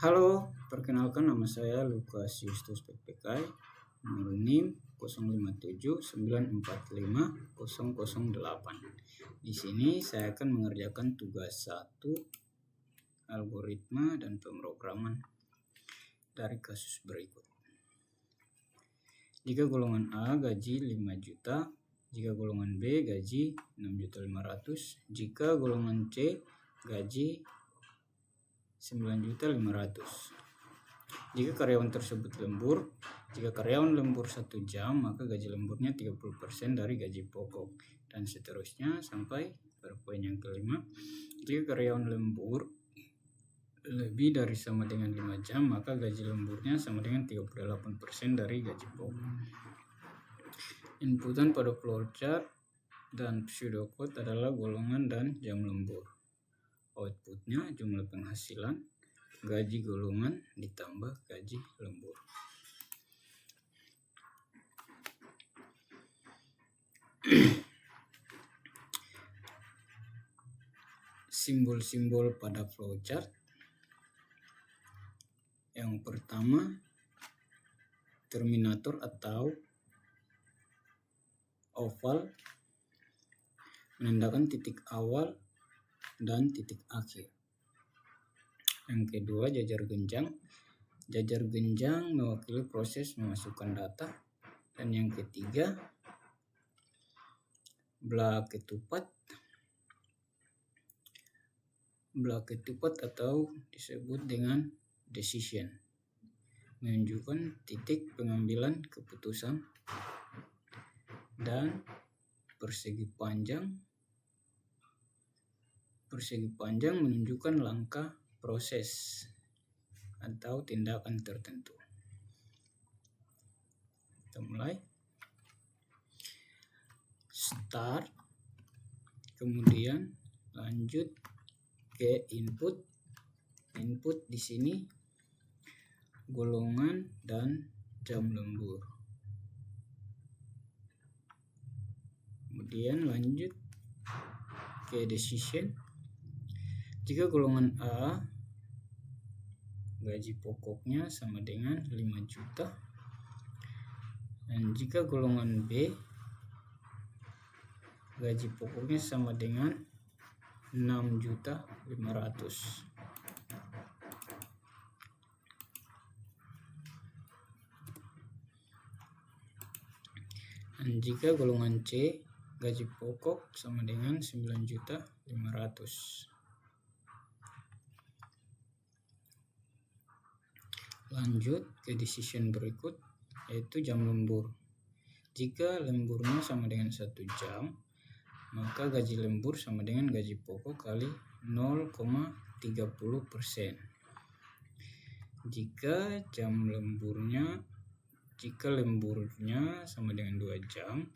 Halo, perkenalkan nama saya Lukas Justus PPK, nomor NIM 0579450008. Di sini saya akan mengerjakan tugas 1 algoritma dan pemrograman dari kasus berikut. Jika golongan A gaji 5 juta, jika golongan B gaji 6.500.000, jika golongan C gaji 9.500.000. Jika karyawan tersebut lembur, jika karyawan lembur 1 jam, maka gaji lemburnya 30% dari gaji pokok, dan seterusnya sampai pada poin yang kelima. Jika karyawan lembur lebih dari sama dengan 5 jam, maka gaji lemburnya sama dengan 38% dari gaji pokok. Inputan pada flowchart dan pseudocode adalah golongan dan jam lembur. Outputnya jumlah penghasilan, gaji golongan ditambah gaji lembur. Simbol-simbol pada flowchart. Yang pertama, terminator atau oval menandakan titik awal dan titik akhir. Yang kedua, jajar genjang. Jajar genjang mewakili proses memasukkan data. Dan yang ketiga, belah ketupat. Belah ketupat atau disebut dengan decision, menunjukkan titik pengambilan keputusan. Dan persegi panjang menunjukkan langkah proses atau tindakan tertentu. Kita mulai. Start, kemudian lanjut ke input. Input di sini golongan dan jam lembur. Kemudian lanjut ke decision. Jika golongan A gaji pokoknya sama dengan 5 juta, dan jika golongan B gaji pokoknya sama dengan 6.500.000. Dan jika golongan C gaji pokok sama dengan 9.500.000. Lanjut ke decision berikut, yaitu jam lembur. Jika lemburnya sama dengan 1 jam, maka gaji lembur sama dengan gaji pokok kali 0,30%. Jika lemburnya sama dengan 2 jam,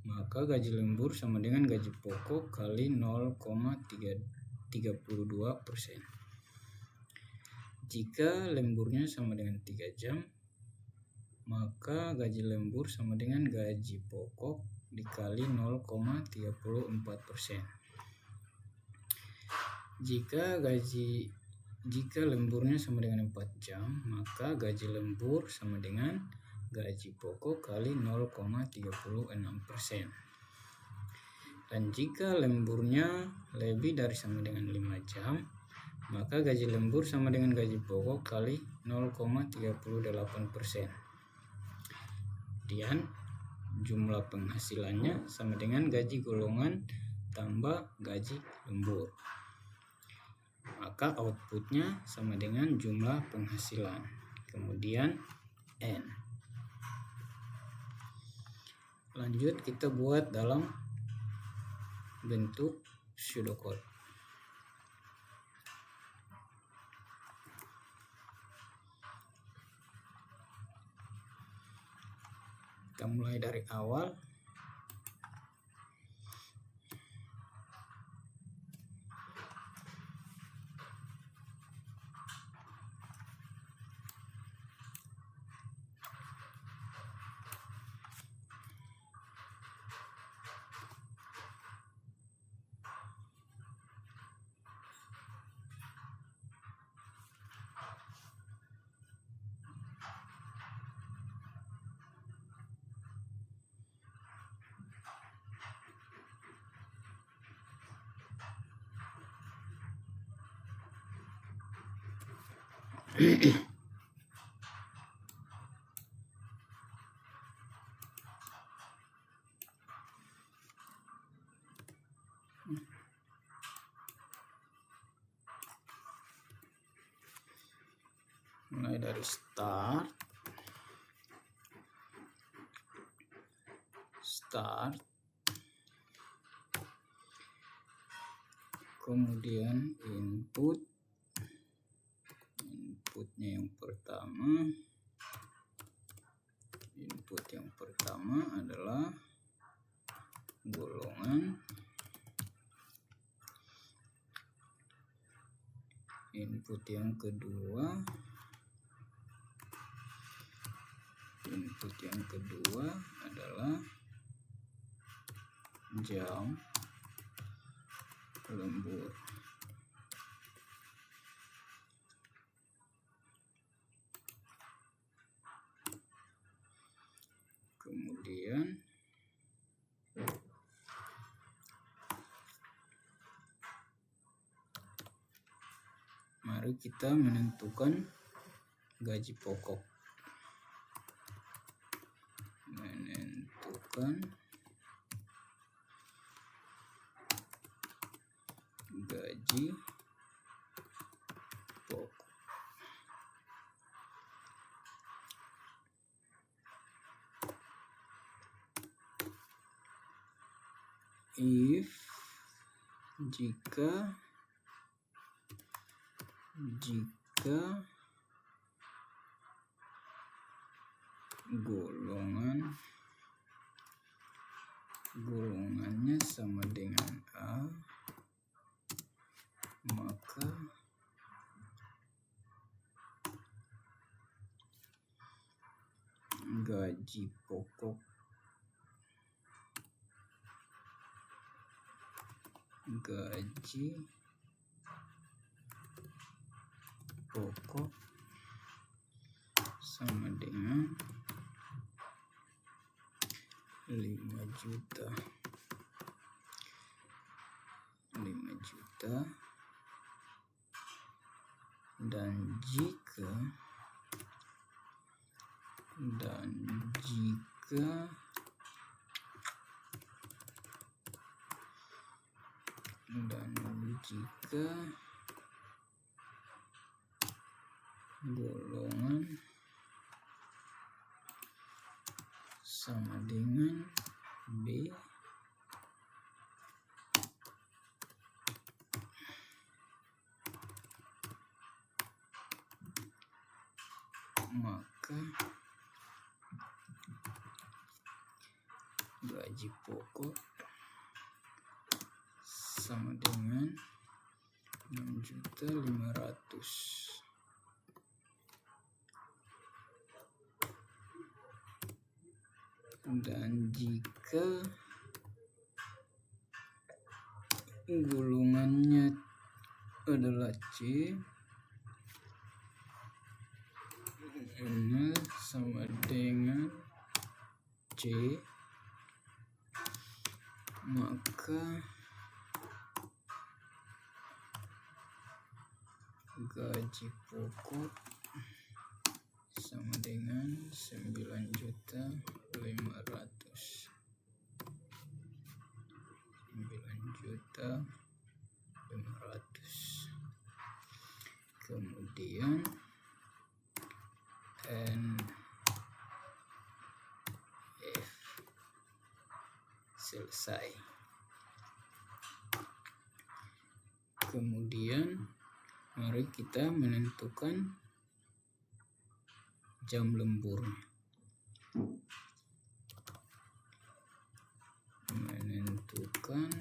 maka gaji lembur sama dengan gaji pokok kali 0,32%. Jika lemburnya sama dengan 3 jam, maka gaji lembur sama dengan gaji pokok dikali 0,34%. Jika lemburnya sama dengan 4 jam, maka gaji lembur sama dengan gaji pokok kali 0,36%. Dan jika lemburnya lebih dari sama dengan 5 jam, maka gaji lembur sama dengan gaji pokok kali 0,38%. Kemudian jumlah penghasilannya sama dengan gaji golongan tambah gaji lembur. Maka outputnya sama dengan jumlah penghasilan. Kemudian N. Lanjut kita buat dalam bentuk pseudocode. Kita mulai dari awal. Mulai dari start, kemudian inputnya yang pertama adalah golongan, input yang kedua adalah jam lembur. Kemudian mari kita menentukan gaji pokok. Gaji pokok. If jika golongannya sama dengan A, maka gaji pokok sama dengan 5 juta. Dan jika golongan sama dengan B, maka gaji pokok sama dengan 6.500.000. Dan jika golongannya adalah C, sama dengan C, maka gaji pokok sama dengan 9.500.000. Kemudian NF selesai. Kemudian mari kita menentukan jam lembur. Menentukan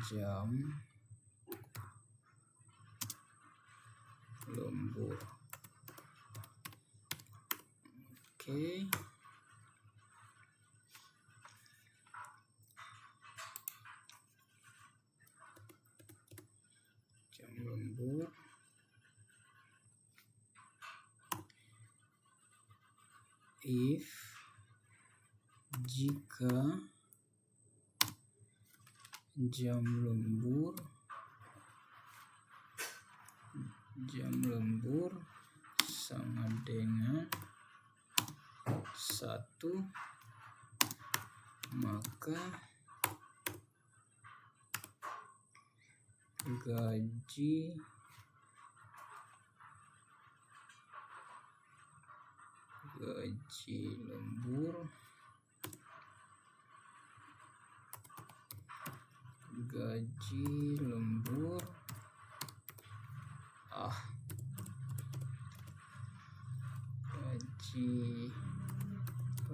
jam lembur. Oke. Jam lembur. If jika jam lembur jam lembur sama dengan 1, maka gaji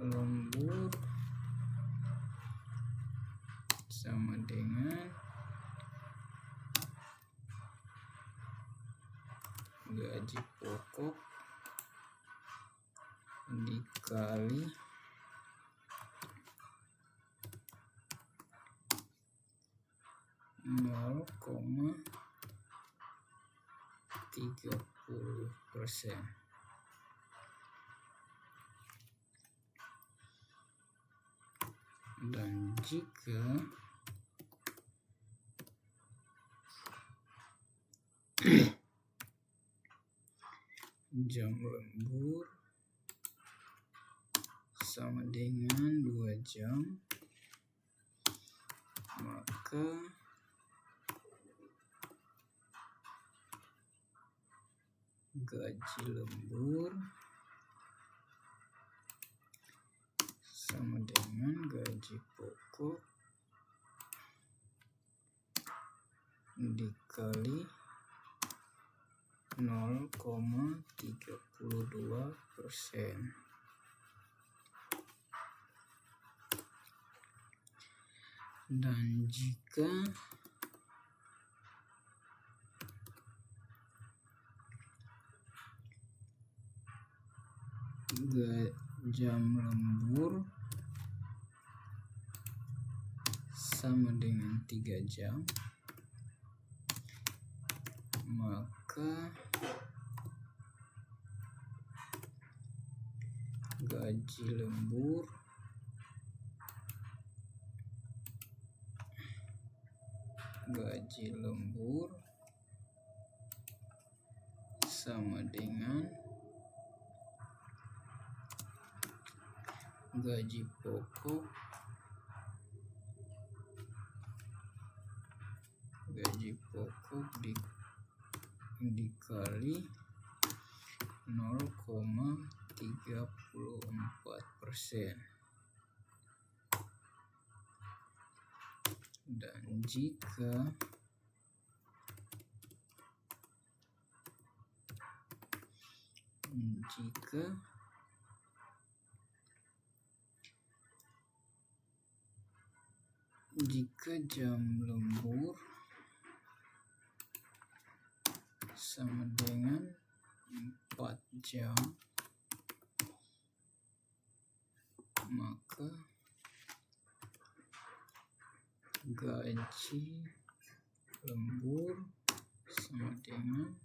lembur sama dengan gaji pokok dikali 0,30%. Dan jika jam lembur sama dengan 2 jam, maka gaji lembur sama dengan gaji pokok dikali 0,32%. Dan jika jam lembur sama dengan 3 jam, maka gaji lembur sama dengan gaji pokok dikali 0,34%. Dan jika jam lembur sama dengan 4 jam, maka gaji lembur sama dengan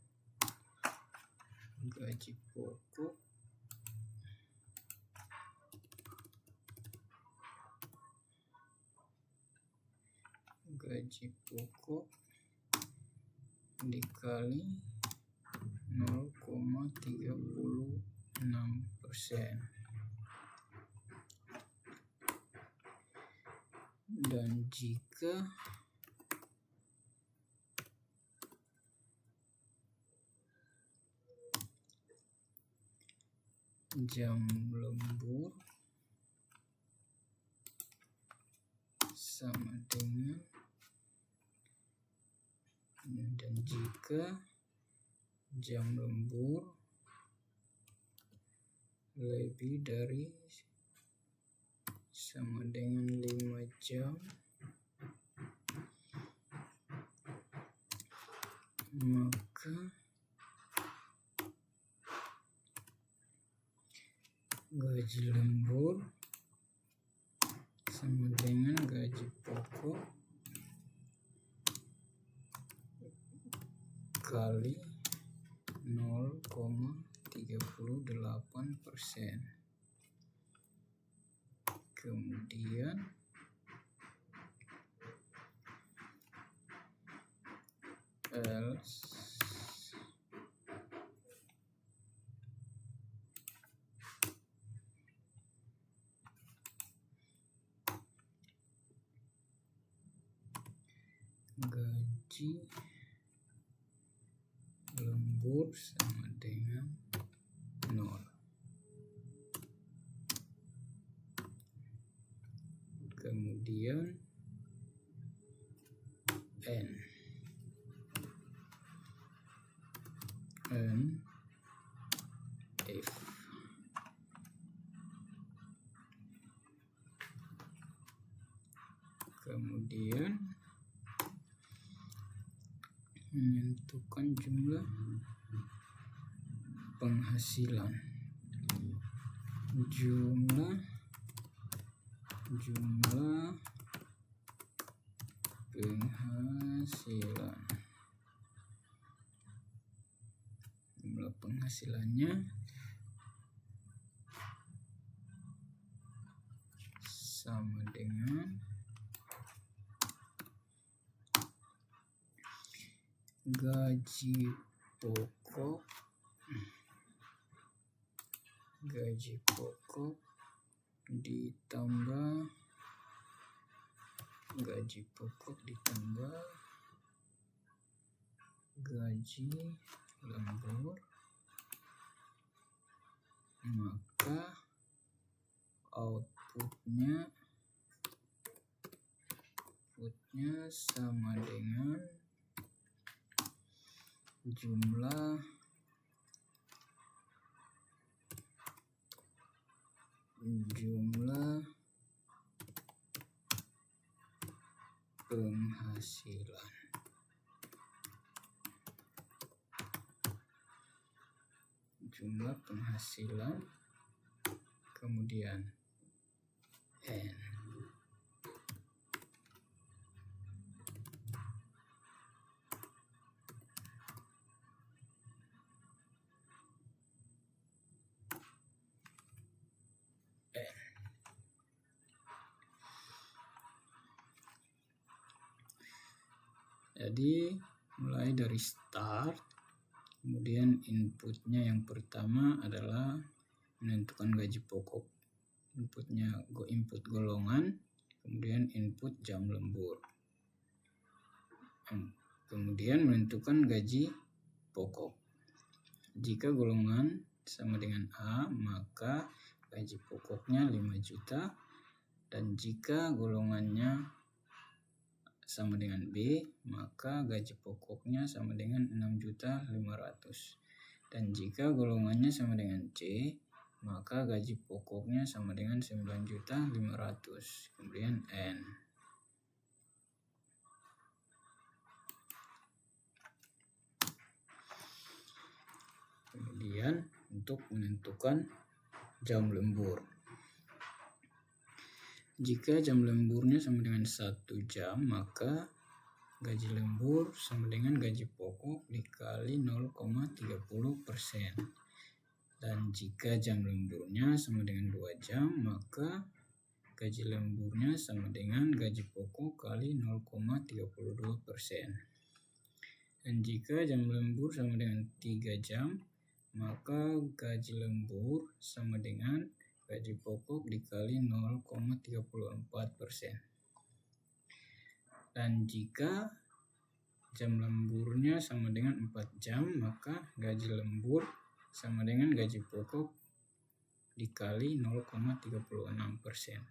gaji pokok dikali 0,36%. Dan jika jam lembur sama dengan jam lembur lebih dari sama dengan 5 jam, maka gaji lembur sama dengan gaji pokok kali 0,38%. Kemudian gaji lembur sama dengan 0. Kemudian N if kemudian menentukan jumlah penghasilan, jumlah penghasilannya sama dengan gaji pokok ditambah gaji lembur, maka outputnya sama dengan jumlah penghasilan kemudian N. Jadi mulai dari start, kemudian inputnya yang pertama adalah menentukan gaji pokok, input golongan, kemudian input jam lembur, kemudian menentukan gaji pokok. Jika golongan sama dengan A, maka gaji pokoknya 5 juta, dan jika golongannya sama dengan B, maka gaji pokoknya sama dengan 6.500.000. Dan jika golongannya sama dengan C, maka gaji pokoknya sama dengan 9.500.000. Kemudian N. Kemudian untuk menentukan jam lembur. Jika jam lemburnya sama dengan 1 jam, maka gaji lembur sama dengan gaji pokok dikali 0,30%. Dan jika jam lemburnya sama dengan 2 jam, maka gaji lemburnya sama dengan gaji pokok kali 0,32%. Dan jika jam lembur sama dengan 3 jam, maka gaji lembur sama dengan gaji pokok dikali 0,34%. Dan jika jam lemburnya sama dengan 4 jam, maka gaji lembur sama dengan gaji pokok dikali 0,36%.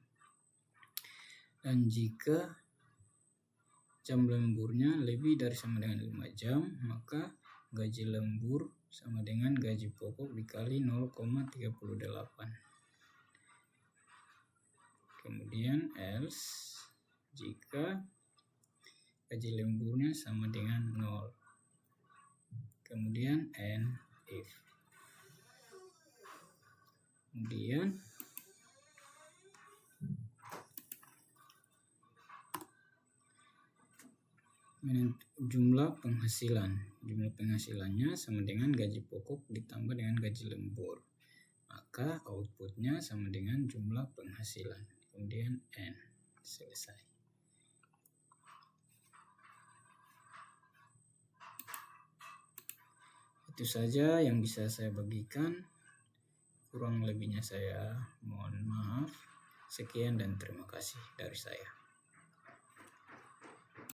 Dan jika jam lemburnya lebih dari sama dengan 5 jam, maka gaji lembur sama dengan gaji pokok dikali 0,38. Kemudian else jika gaji lemburnya sama dengan 0. Kemudian N if. Kemudian jumlah penghasilannya sama dengan gaji pokok ditambah dengan gaji lembur, maka outputnya sama dengan jumlah penghasilan. Kemudian N. Selesai. Itu saja yang bisa saya bagikan. Kurang lebihnya saya mohon maaf. Sekian dan terima kasih dari saya.